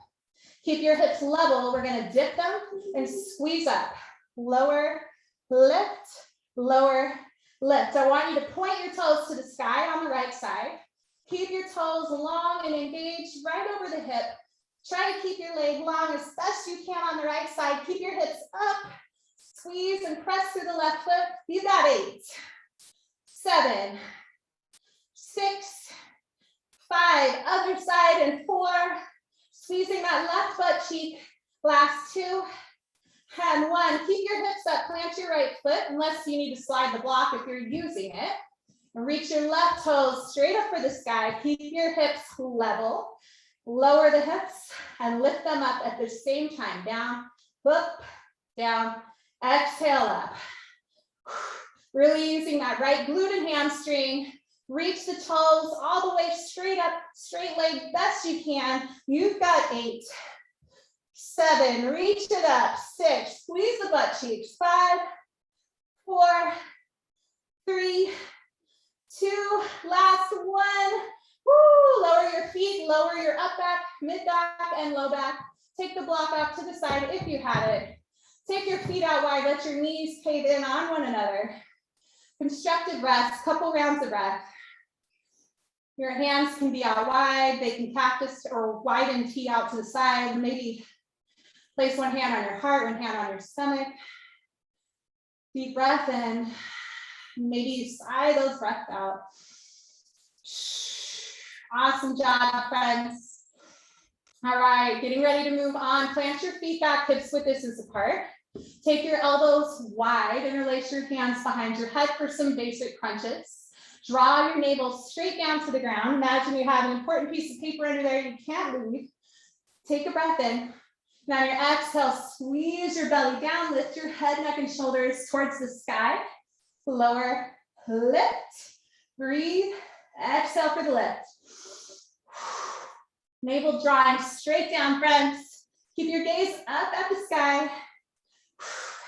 Keep your hips level. We're going to dip them and squeeze up. Lower, lift, lower, lift. I want you to point your toes to the sky on the right side. Keep your toes long and engaged right over the hip. Try to keep your leg long as best you can on the right side. Keep your hips up. Squeeze and press through the left foot. You got 8, 7, 6, 5, other side, and 4. Squeezing that left butt cheek. Last 2, and 1. Keep your hips up. Plant your right foot unless you need to slide the block if you're using it. And reach your left toes straight up for the sky. Keep your hips level. Lower the hips and lift them up at the same time. Down, up, down. Exhale up. Really using that right glute and hamstring. Reach the toes all the way straight up, straight leg best you can. You've got 8, 7, reach it up. 6, squeeze the butt cheeks. 5, 4, 3, 2, last 1. Woo, lower your feet, lower your up back, mid back, and low back. Take the block off to the side if you have it. Take your feet out wide, let your knees cave in on one another. Constructive rest, couple rounds of breath. Your hands can be out wide, they can cactus or widen T out to the side. Maybe place one hand on your heart, one hand on your stomach. Deep breath in. Maybe you sigh those breaths out. Awesome job, friends. All right, getting ready to move on. Plant your feet back, hips width distance apart. Take your elbows wide, interlace your hands behind your head for some basic crunches. Draw your navel straight down to the ground. Imagine you have an important piece of paper under there you can't leave. Take a breath in. Now your exhale, squeeze your belly down, lift your head, neck, and shoulders towards the sky. Lower, lift, breathe, exhale for the lift. Navel drawing straight down, friends. Keep your gaze up at the sky.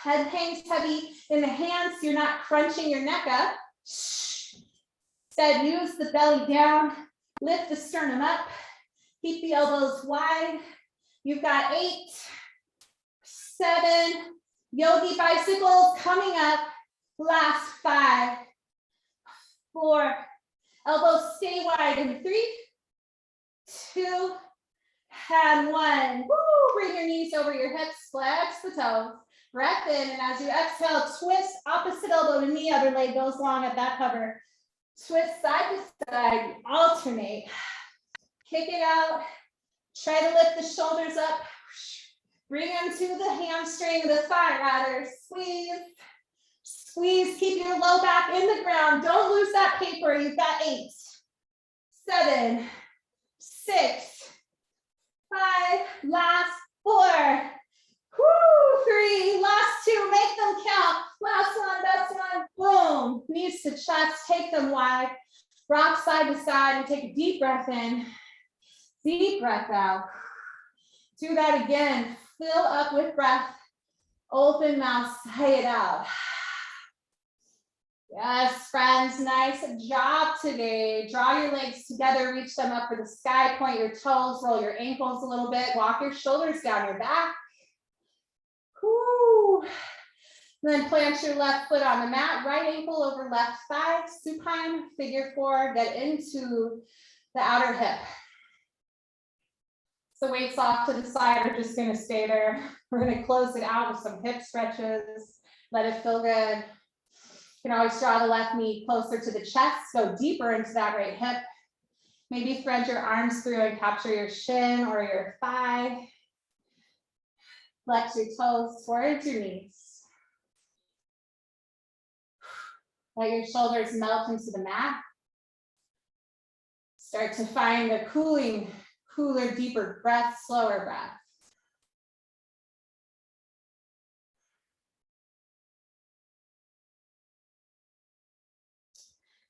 Head hangs heavy in the hands, so you're not crunching your neck up. Instead, use the belly down, lift the sternum up, keep the elbows wide. You've got 8, 7, yogi bicycles coming up. Last 5, 4, elbows stay wide in 3, 2, and 1. Woo! Bring your knees over your hips, flex the toes. Breath in, and as you exhale, twist opposite elbow to knee, other leg goes long at that hover. Twist side to side, alternate. Kick it out. Try to lift the shoulders up. Bring them to the hamstring, the thigh rather. Squeeze. Squeeze, keep your low back in the ground. Don't lose that paper. You've got 8, 7, 6, 5, last 4. Woo, 3, last 2, make them count. Last one, best one, boom. Knees to chest, take them wide. Rock side to side and take a deep breath in. Deep breath out. Do that again. Fill up with breath. Open mouth, sigh it out. Yes, friends, nice job today. Draw your legs together, reach them up for the sky, point your toes, roll your ankles a little bit, walk your shoulders down your back. Whoo. And then plant your left foot on the mat, right ankle over left thigh, supine, figure four, get into the outer hip. So weights off to the side are just gonna stay there. We're gonna close it out with some hip stretches, let it feel good. You can always draw the left knee closer to the chest, go deeper into that right hip. Maybe thread your arms through and capture your shin or your thigh. Flex your toes towards your knees. Let your shoulders melt into the mat. Start to find the cooling, cooler, deeper breath, slower breath.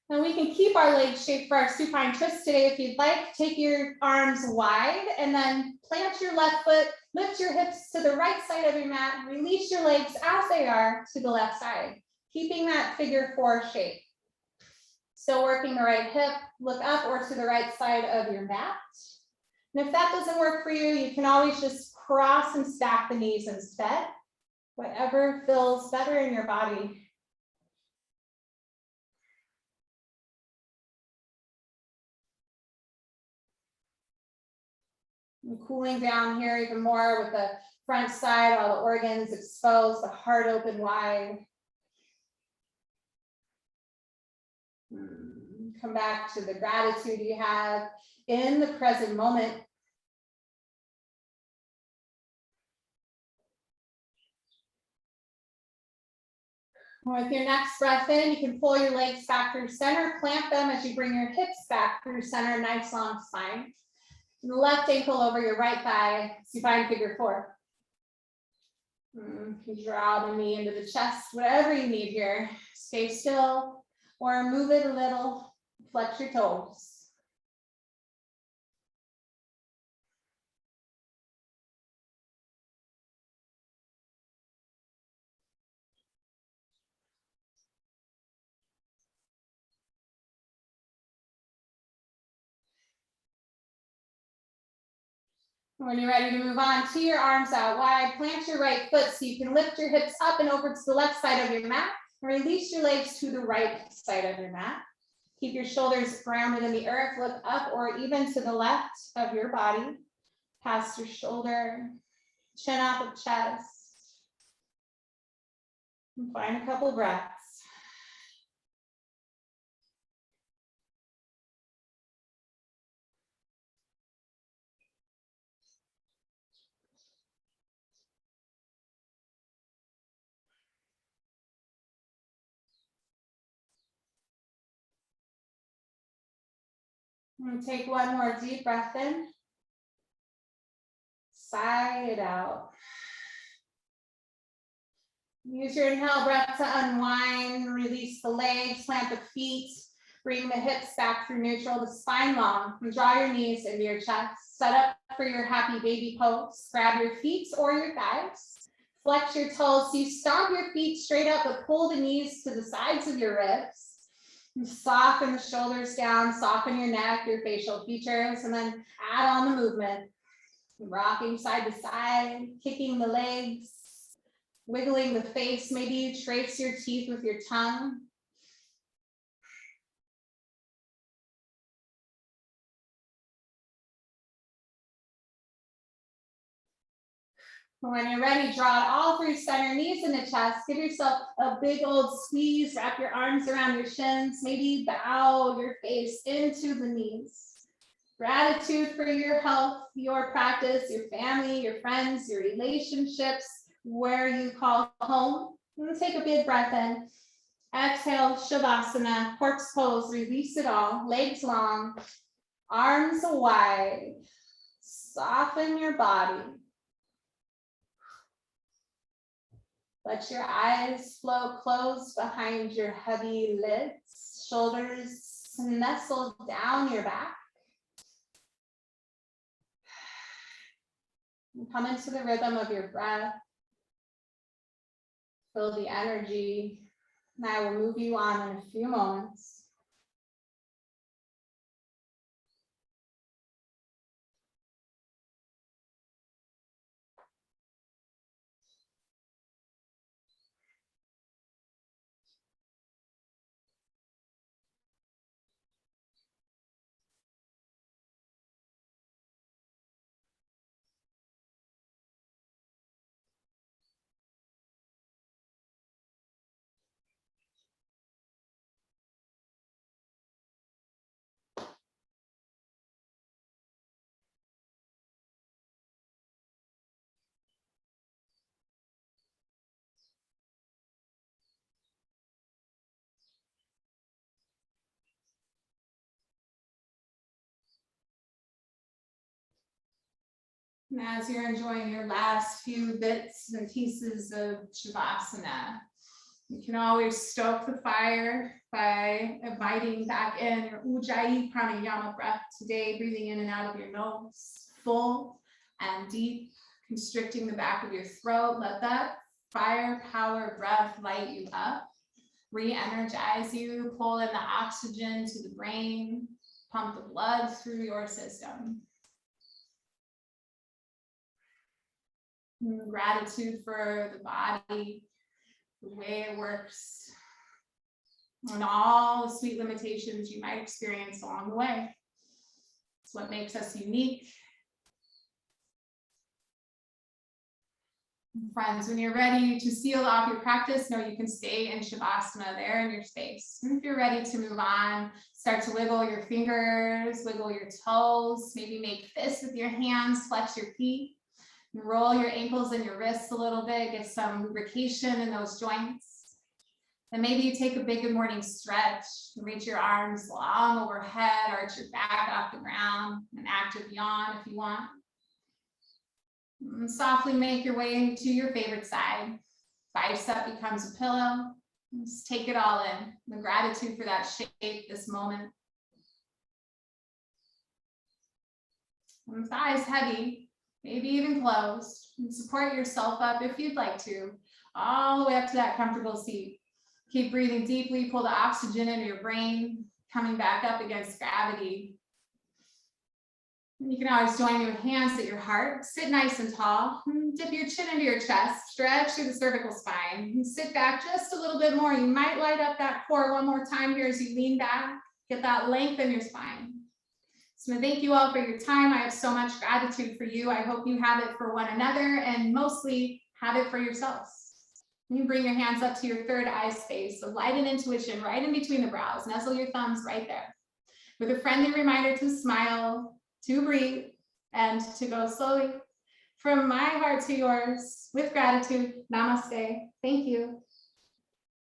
And we can keep our legs shaped for our supine twist today if you'd like. Take your arms wide and then plant your left foot, lift your hips to the right side of your mat, release your legs as they are to the left side, keeping that figure four shape. Still working the right hip, look up or to the right side of your mat. And if that doesn't work for you, you can always just cross and stack the knees instead. Whatever feels better in your body. And cooling down here even more with the front side, all the organs exposed, the heart open wide. Come back to the gratitude you have in the present moment. With your next breath in, you can pull your legs back through center, plant them as you bring your hips back through center, nice long spine. And the left ankle over your right thigh, supine figure four. You can draw the knee into the chest, whatever you need here. Stay still or move it a little, flex your toes. When you're ready to move on, to your arms out wide, plant your right foot so you can lift your hips up and over to the left side of your mat. Release your legs to the right side of your mat. Keep your shoulders grounded in the earth, look up or even to the left of your body, past your shoulder, chin up of chest. And find a couple breaths. And take one more deep breath in. Sigh it out. Use your inhale breath to unwind, release the legs, plant the feet, bring the hips back through neutral, the spine long, and draw your knees into your chest. Set up for your happy baby pose. Grab your feet or your thighs. Flex your toes. So you stomp your feet straight up, but pull the knees to the sides of your ribs. And soften the shoulders down, soften your neck, your facial features, and then add on the movement. Rocking side to side, kicking the legs, wiggling the face. Maybe you trace your teeth with your tongue. When you're ready, draw it all through center, knees in the chest. Give yourself a big old squeeze. Wrap your arms around your shins. Maybe bow your face into the knees. Gratitude for your health, your practice, your family, your friends, your relationships, where you call home. And take a big breath in. Exhale, Savasana, corpse pose, release it all. Legs long, arms wide. Soften your body. Let your eyes flow closed behind your heavy lids. Shoulders nestle down your back. And come into the rhythm of your breath. Feel the energy. And I will move you on in a few moments. And as you're enjoying your last few bits and pieces of Savasana, you can always stoke the fire by inviting back in your E-RYT pranayama breath today, breathing in and out of your nose, full and deep, constricting the back of your throat. Let that fire power breath light you up, re-energize you, pull in the oxygen to the brain, pump the blood through your system. Gratitude for the body, the way it works, and all the sweet limitations you might experience along the way. It's what makes us unique. Friends, when you're ready to seal off your practice, know you can stay in Shavasana there in your space. And if you're ready to move on, start to wiggle your fingers, wiggle your toes, maybe make fists with your hands, flex your feet. Roll your ankles and your wrists a little bit, get some lubrication in those joints. Then maybe you take a big good morning stretch, reach your arms long overhead, arch your back off the ground, an active yawn if you want. And softly make your way to your favorite side. Bicep becomes a pillow. Just take it all in. The gratitude for that shape, this moment. And thighs heavy. Maybe even closed, and support yourself up if you'd like to, all the way up to that comfortable seat. Keep breathing deeply, pull the oxygen into your brain, coming back up against gravity. And you can always join your hands at your heart, sit nice and tall, dip your chin into your chest, stretch through the cervical spine, and sit back just a little bit more. You might light up that core one more time here as you lean back, get that length in your spine. So thank you all for your time. I have so much gratitude for you. I hope you have it for one another and mostly have it for yourselves. You can bring your hands up to your third eye space. So light and intuition right in between the brows. Nuzzle your thumbs right there. With a friendly reminder to smile, to breathe, and to go slowly. From my heart to yours, with gratitude, namaste. Thank you.